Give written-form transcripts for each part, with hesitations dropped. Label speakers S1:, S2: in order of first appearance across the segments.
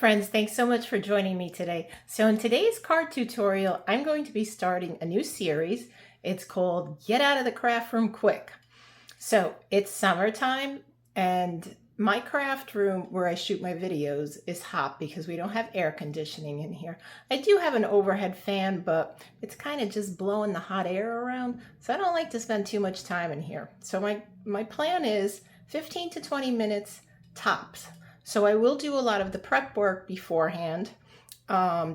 S1: friends, thanks so much for joining me today. So in today's card tutorial, I'm going to be starting a new series. It's called Get Out of the Craft Room Quick. So it's summertime and my craft room where I shoot my videos is hot because we don't have air conditioning in here. I do have an overhead fan, but it's kind of just blowing the hot air around. So I don't like to spend too much time in here. So my plan is 15 to 20 minutes tops. So I will do a lot of the prep work beforehand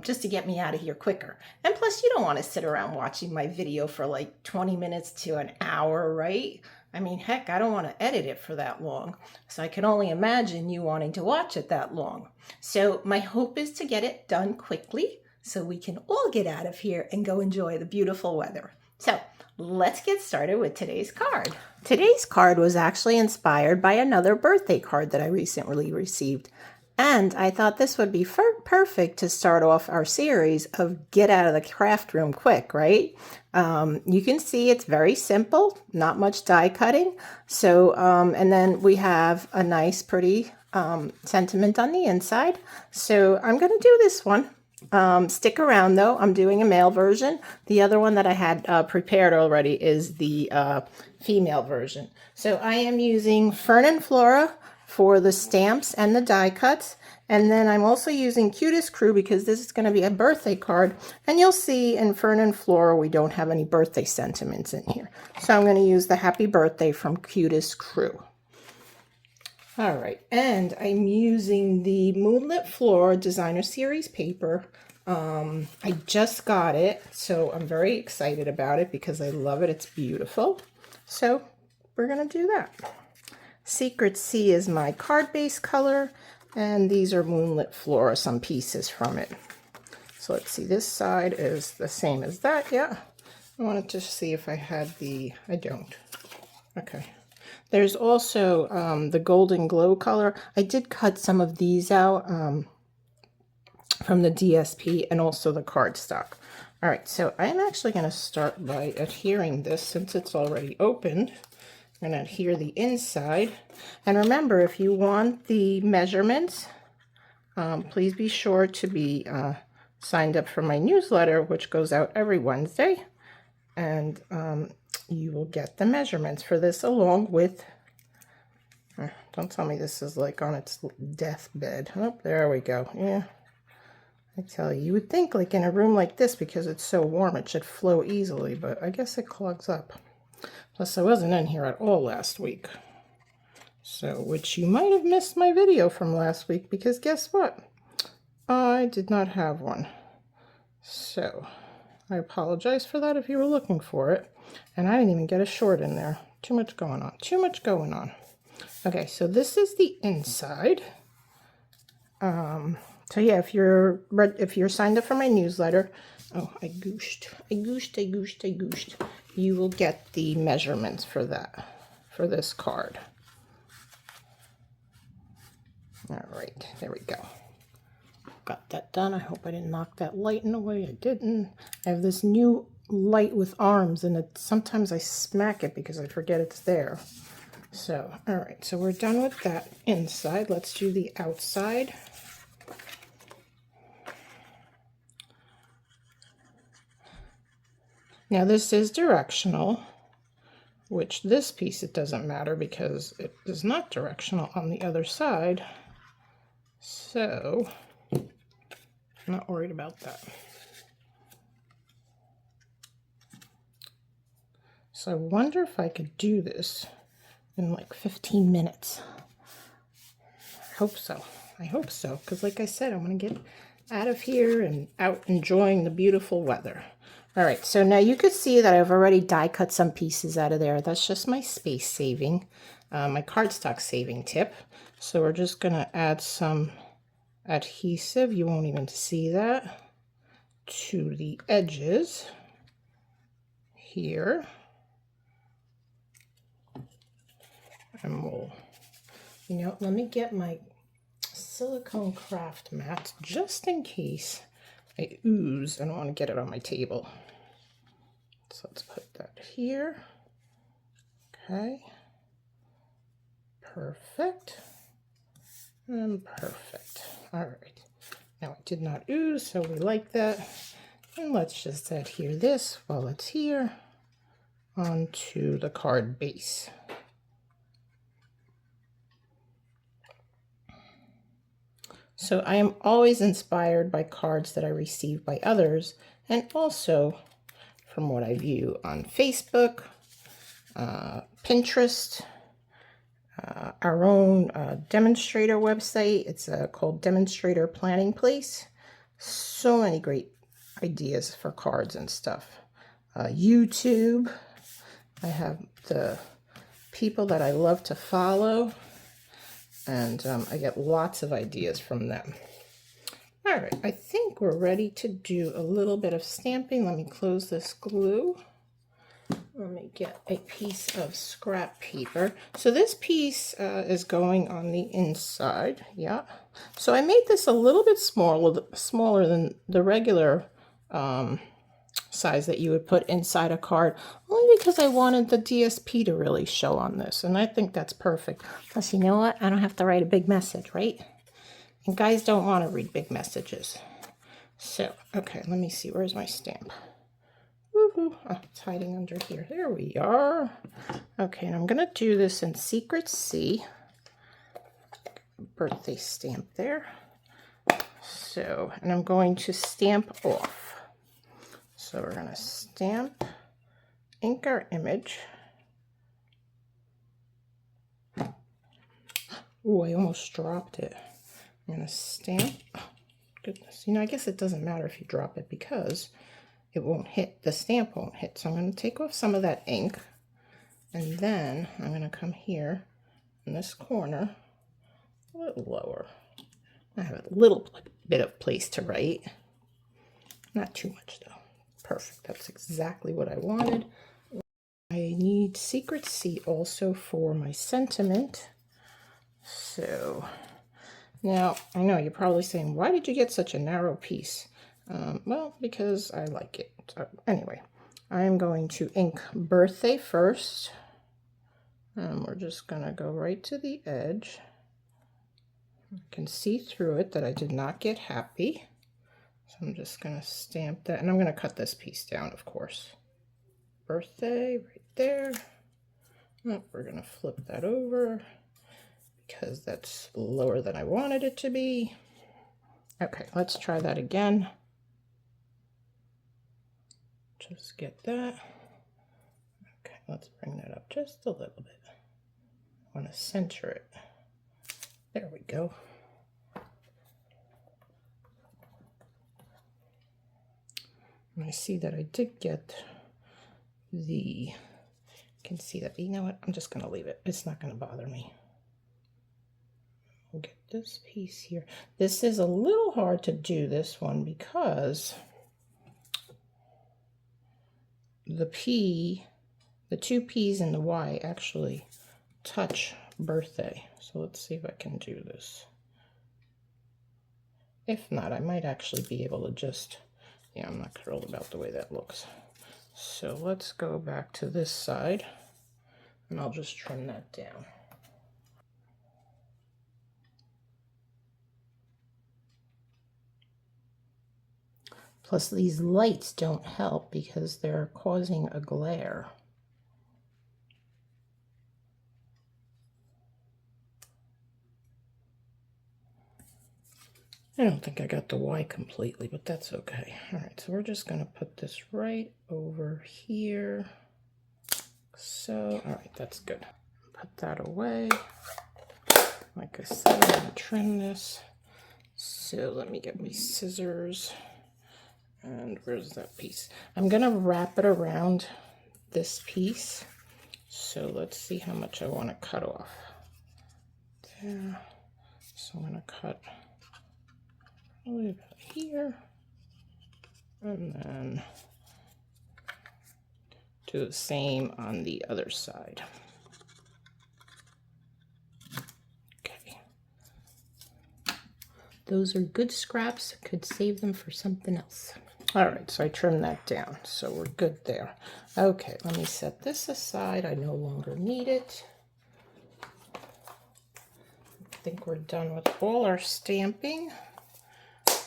S1: just to get me out of here quicker. And plus, you don't want to sit around watching my video for like 20 minutes to an hour, right? I mean, heck, I don't want to edit it for that long. So I can only imagine you wanting to watch it that long. So my hope is to get it done quickly so we can all get out of here and go enjoy the beautiful weather. So let's get started with today's card. Today's card was actually inspired by another birthday card that I recently received. And I thought this would be perfect to start off our series of Get Out of the Craft Room Quick, right? You can see it's very simple, not much die cutting. So, and then we have a nice, pretty sentiment on the inside. So I'm going to do this one. Stick around though, I'm doing a male version. The other one that I had prepared already is the female version. So I am using Fern & Flora for the stamps and the die cuts. And then I'm also using Cutest Crew because this is going to be a birthday card. And you'll see in Fern & Flora we don't have any birthday sentiments in here. So I'm going to use the Happy Birthday from Cutest Crew. All right, and I'm using the Moonlit Flora Designer Series paper. I just got it, so I'm very excited about it because I love it. It's beautiful. So we're going to do that. Secret Sea is my card base color, and these are Moonlit Flora, some pieces from it. So let's see, this side is the same as that, yeah. I wanted to see if I had I don't. Okay. There's also the Golden Glow color. I did cut some of these out from the DSP and also the cardstock. All right, so I'm actually going to start by adhering this since it's already opened. I'm going to adhere the inside. And remember, if you want the measurements, please be sure to be signed up for my newsletter, which goes out every Wednesday. And you will get the measurements for this along with, don't tell me this is like on its deathbed. Oh, there we go. Yeah, I tell you, you would think like in a room like this, because it's so warm, it should flow easily, but I guess it clogs up. Plus, I wasn't in here at all last week. So, which you might have missed my video from last week, because guess what? I did not have one. So, I apologize for that if you were looking for it. And I didn't even get a short in there. Too much going on. Too much going on. Okay, so this is the inside. So yeah, if you're signed up for my newsletter, oh, I gooshed. You will get the measurements for that, for this card. All right, there we go. Got that done. I hope I didn't knock that light in the way. I didn't. I have this new light with arms, and sometimes I smack it because I forget it's there. So, all right, so we're done with that inside. Let's do the outside. Now this is directional, which this piece it doesn't matter because it is not directional on the other side. So, I'm not worried about that. So I wonder if I could do this in like 15 minutes. I hope so. Because like I said, I'm going to get out of here and out enjoying the beautiful weather. All right, so now you could see that I've already die cut some pieces out of there. That's just my space saving, my cardstock saving tip. So we're just going to add some adhesive, you won't even see that, to the edges here. And we'll, let me get my silicone craft mat just in case I ooze. I don't want to get it on my table. So let's put that here. Okay. Perfect. And perfect. All right. Now it did not ooze, so we like that. And let's just adhere this while it's here onto the card base. So I am always inspired by cards that I receive by others, and also from what I view on Facebook, Pinterest, our own demonstrator website. It's called Demonstrator Planning Place. So many great ideas for cards and stuff. YouTube. I have the people that I love to follow, and I get lots of ideas from them. All right, I think we're ready to do a little bit of stamping. Let me close this glue. Let me get a piece of scrap paper. So this piece is going on the inside, yeah. So I made this a little bit smaller than the regular size that you would put inside a card, only because I wanted the DSP to really show on this, and I think that's perfect. Plus, you know what? I don't have to write a big message, right? And guys don't want to read big messages. So, okay, let me see. Where's my stamp? Woohoo! Oh, it's hiding under here. There we are. Okay, and I'm going to do this in Secret C. Birthday stamp there. So, and I'm going to stamp off. So we're going to stamp, ink our image. Oh, I almost dropped it. I'm going to stamp. Oh, goodness. You know, I guess it doesn't matter if you drop it because it won't hit. The stamp won't hit. So I'm going to take off some of that ink. And then I'm going to come here in this corner, a little lower. I have a little bit of place to write. Not too much though. Perfect. That's exactly what I wanted. I need Secret C also for my sentiment. So now I know you're probably saying, why did you get such a narrow piece? Well, because I like it. Anyway, I'm going to ink birthday first. And we're just going to go right to the edge. You can see through it that I did not get happy. So I'm just going to stamp that, and I'm going to cut this piece down, of course. Birthday right there. Oh, we're going to flip that over because that's lower than I wanted it to be. Okay, let's try that again. Just get that. Okay, let's bring that up just a little bit. I want to center it. There we go. And I see that I did get you can see that, you know what, I'm just going to leave it. It's not going to bother me. We'll get this piece here. This is a little hard to do, this one, because the two P's and the Y actually touch birthday. So let's see if I can do this. If not, I might actually be able to just, yeah, I'm not thrilled about the way that looks. So let's go back to this side, and I'll just trim that down. Plus, these lights don't help because they're causing a glare. I don't think I got the Y completely, but that's okay. All right, so we're just going to put this right over here. So, all right, that's good. Put that away. Like I said, I'm going to trim this. So let me get my scissors. And where's that piece? I'm going to wrap it around this piece. So let's see how much I want to cut off. There. So I'm going to cut probably about here, and then do the same on the other side. Okay. Those are good scraps. Could save them for something else. All right, so I trimmed that down, so we're good there. Okay, let me set this aside. I no longer need it. I think we're done with all our stamping.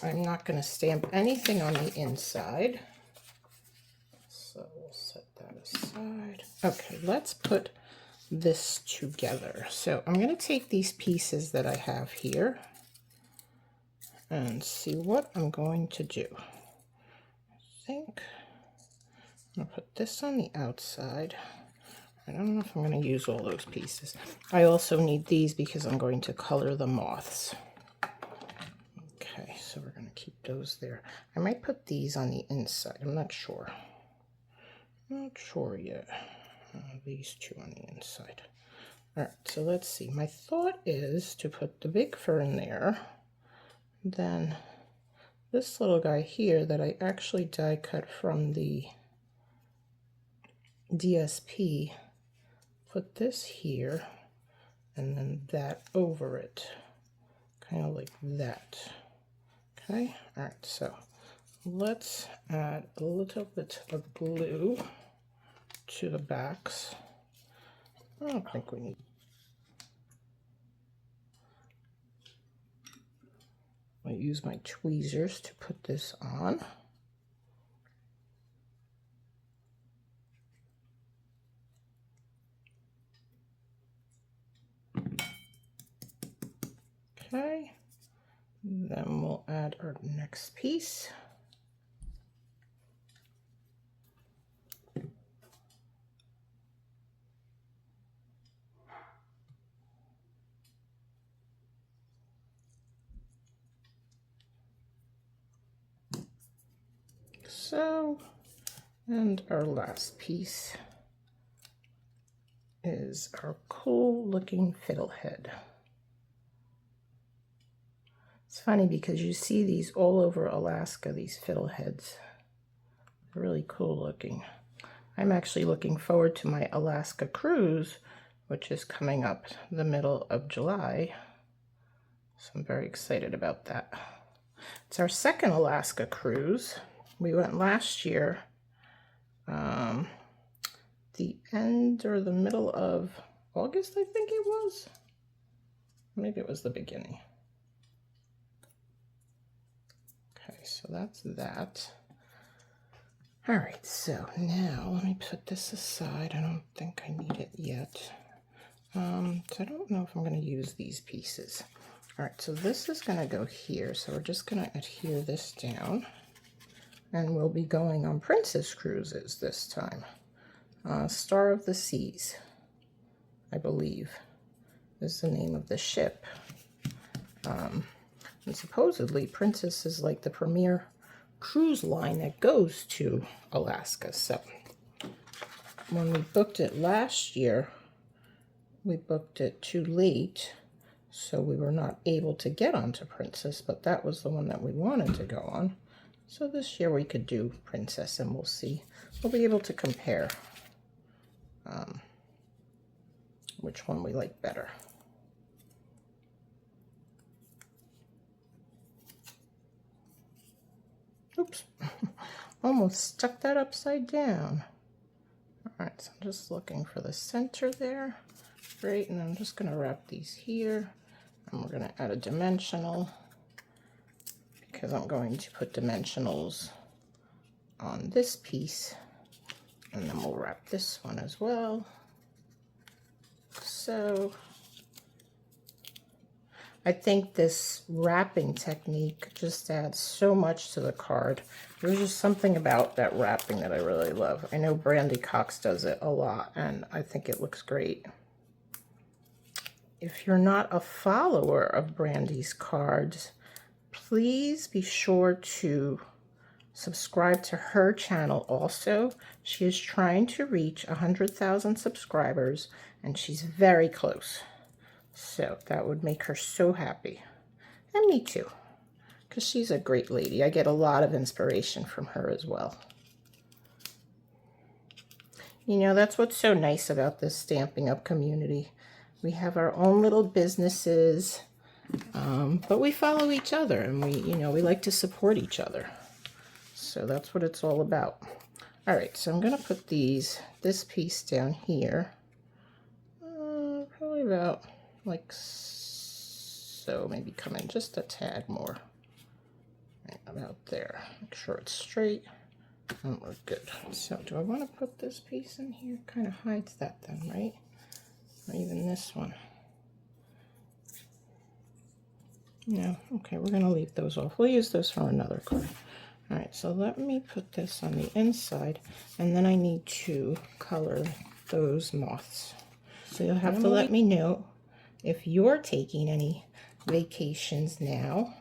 S1: I'm not going to stamp anything on the inside. So we'll set that aside. Okay, let's put this together. So I'm going to take these pieces that I have here and see what I'm going to do. I think I'm going to put this on the outside. I don't know if I'm going to use all those pieces. I also need these because I'm going to color the moths. Okay, so we're going to keep those there. I might put these on the inside. I'm not sure. Not sure yet. These two on the inside. All right, so let's see. My thought is to put the big fern there. Then this little guy here that I actually die cut from the DSP, put this here and then that over it, kind of like that. Okay, all right, so let's add a little bit of glue to the backs. I don't think we need. I'll use my tweezers to put this on. Okay, then we'll add our next piece. So, and our last piece is our cool looking fiddlehead. It's funny because you see these all over Alaska, these fiddleheads. They're really cool looking. I'm actually looking forward to my Alaska cruise, which is coming up the middle of July. So I'm very excited about that. It's our second Alaska cruise. We went last year, the end or the middle of August, I think it was. Maybe it was the beginning. Okay, so that's that. All right, so now let me put this aside. I don't think I need it yet. So I don't know if I'm going to use these pieces. All right, so this is going to go here. So we're just going to adhere this down. And we'll be going on princess cruises this time. Star of the Seas, I believe, is the name of the ship. And supposedly Princess is like the premier cruise line that goes to Alaska. So when we booked it last year, we booked it too late, so we were not able to get onto Princess, but that was the one that we wanted to go on. So this year we could do Princess, and we'll see. We'll be able to compare which one we like better. Oops, almost stuck that upside down. All right, so I'm just looking for the center there. Great, and I'm just gonna wrap these here, and we're gonna add a dimensional because I'm going to put dimensionals on this piece, and then we'll wrap this one as well. So I think this wrapping technique just adds so much to the card. There's just something about that wrapping that I really love. I know Brandy Cox does it a lot, and I think it looks great. If you're not a follower of Brandy's cards, please be sure to subscribe to her channel also. She is trying to reach 100,000 subscribers, and she's very close. So that would make her so happy. And me too, because she's a great lady. I get a lot of inspiration from her as well. You know, that's what's so nice about this Stampin' Up community. We have our own little businesses, but we follow each other, and we like to support each other. So that's what it's all about. All right, so I'm gonna put this piece down here, probably about like so, maybe come in just a tad more. Right about there. Make sure it's straight and we're good. So do I want to put this piece in here? Kind of hides that then, right? Or even this one. No, okay, we're gonna leave those off. We'll use those for another card. All right, so let me put this on the inside, and then I need to color those moths. So you'll have to let me know if you're taking any vacations now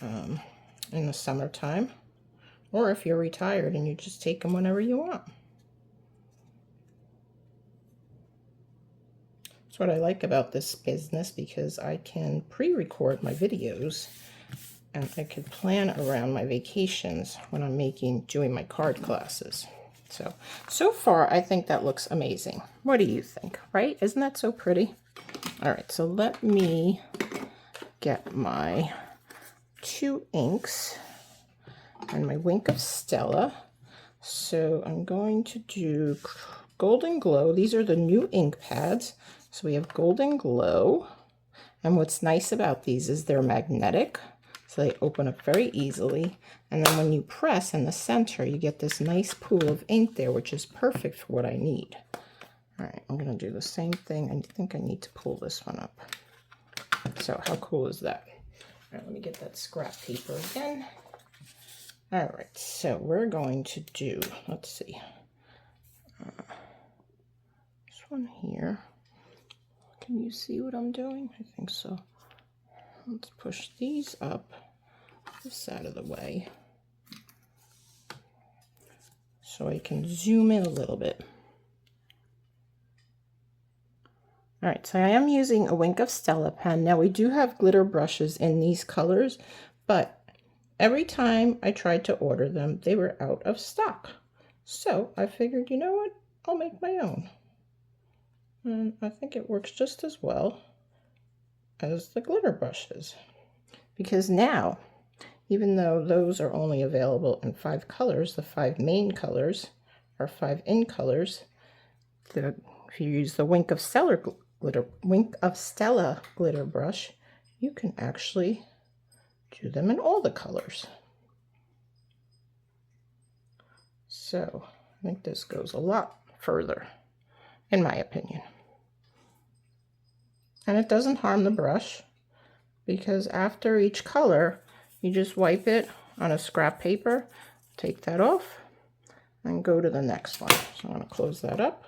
S1: in the summertime, or if you're retired and you just take them whenever you want. That's what I like about this business, because I can pre-record my videos and I could plan around my vacations when I'm doing my card classes. So far, I think that looks amazing. What do you think, right? Isn't that so pretty? All right, so let me get my 2 inks and my Wink of Stella. So I'm going to do Golden Glow. These are the new ink pads. So we have Golden Glow. And what's nice about these is they're magnetic. So they open up very easily. And then when you press in the center, you get this nice pool of ink there, which is perfect for what I need. All right, I'm going to do the same thing. I think I need to pull this one up. So how cool is that? All right, let me get that scrap paper again. All right, so we're going to do, let's see, this one here. Can you see what I'm doing? I think so. Let's push these up this out of the way so I can zoom in a little bit. All right, so I am using a Wink of Stella pen. Now we do have glitter brushes in these colors, but every time I tried to order them, they were out of stock. So I figured, you know what? I'll make my own. And I think it works just as well as the glitter brushes. Because now, even though those are only available in 5 colors, the 5 main colors are 5 in colors. If you use the Wink of Stella glitter brush, you can actually do them in all the colors. So I think this goes a lot further, in my opinion. And it doesn't harm the brush, because after each color, you just wipe it on a scrap paper, take that off, and go to the next one. So I'm going to close that up,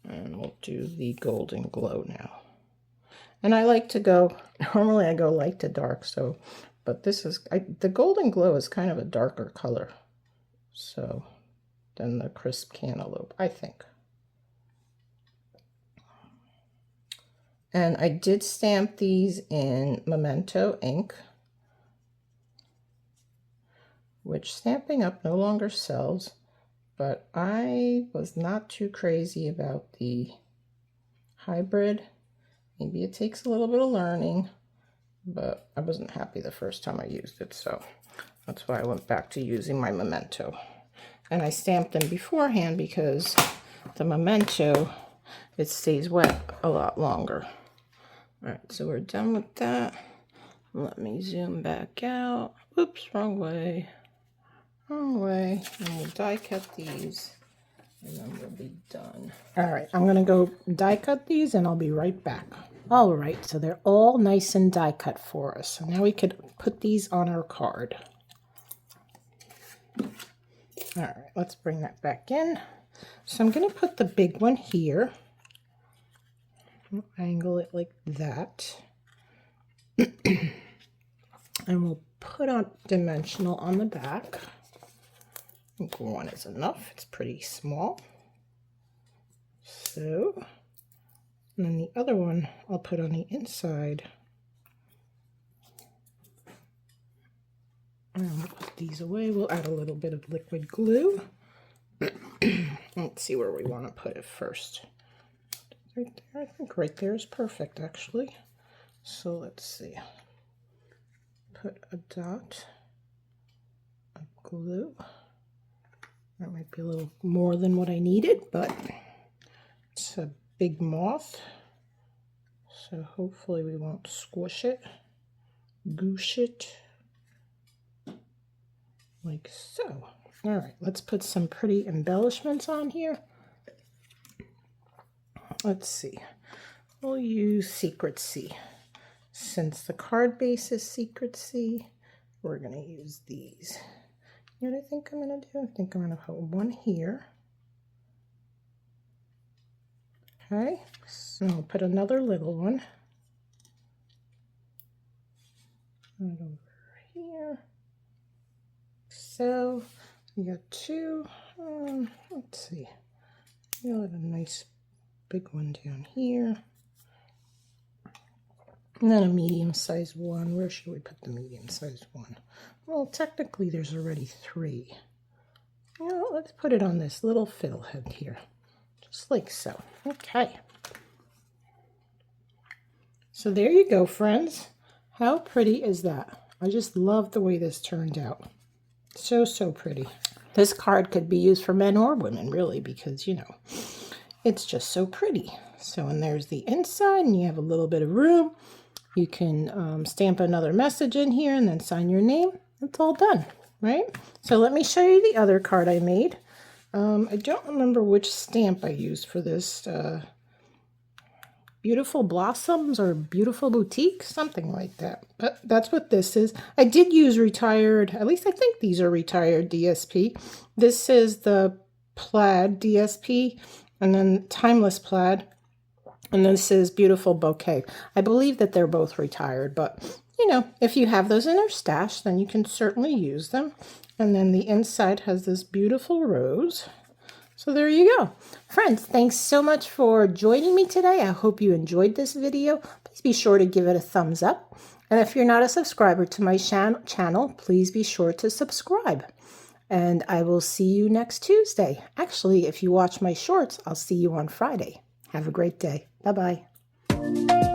S1: and we'll do the Golden Glow now. And I like to go, normally I go light to dark, so, but this is, the Golden Glow is kind of a darker color, so, than the Crisp Cantaloupe, I think. And I did stamp these in Memento ink, which Stampin' Up! No longer sells, but I was not too crazy about the hybrid. Maybe it takes a little bit of learning, but I wasn't happy the first time I used it, so that's why I went back to using my Memento. And I stamped them beforehand because the Memento, it stays wet a lot longer. All right, so we're done with that. Let me zoom back out. Oops, wrong way. Wrong way. And we'll die cut these, and then we'll be done. All right, I'm gonna go die cut these, and I'll be right back. All right, so they're all nice and die cut for us. So now we could put these on our card. All right, let's bring that back in. So I'm gonna put the big one here. Angle it like that. And we'll put on dimensional on the back. I think one is enough. It's pretty small. So, and then the other one I'll put on the inside. And we'll put these away. We'll add a little bit of liquid glue. Let's see where we want to put it first. Right there, I think right there is perfect, actually. So let's see. Put a dot of glue. That might be a little more than what I needed, but it's a big moth, so hopefully we won't squish it goosh it like so. All right, let's put some pretty embellishments on here. Let's see. We'll use Secret C. Since the card base is Secret C, we're going to use these. You know what I think I'm going to do? I think I'm going to put one here. Okay, so I'll put another little one right over here. So we got two. Let's see. We'll have a nice big one down here. And then a medium-sized one. Where should we put the medium-sized one? Well, technically there's already three. You know, let's put it on this little fiddlehead here. Just like so. Okay. So there you go, friends. How pretty is that? I just love the way this turned out. So, so pretty. This card could be used for men or women, really, because, you know, it's just so pretty. So, and there's the inside, and you have a little bit of room. You can stamp another message in here and then sign your name. It's all done, right? So let me show you the other card I made. I don't remember which stamp I used for this. Beautiful Blossoms or Beautiful Boutique, something like that. But that's what this is. I did use retired, at least I think these are retired DSP. This is the plaid DSP and then timeless plaid. And this is Beautiful Bouquet. I believe that they're both retired, but you know, if you have those in your stash, then you can certainly use them. And then the inside has this beautiful rose. So there you go. Friends, thanks so much for joining me today. I hope you enjoyed this video. Please be sure to give it a thumbs up. And if you're not a subscriber to my channel, please be sure to subscribe. And I will see you next Tuesday. Actually, if you watch my shorts, I'll see you on Friday. Have a great day. Bye-bye.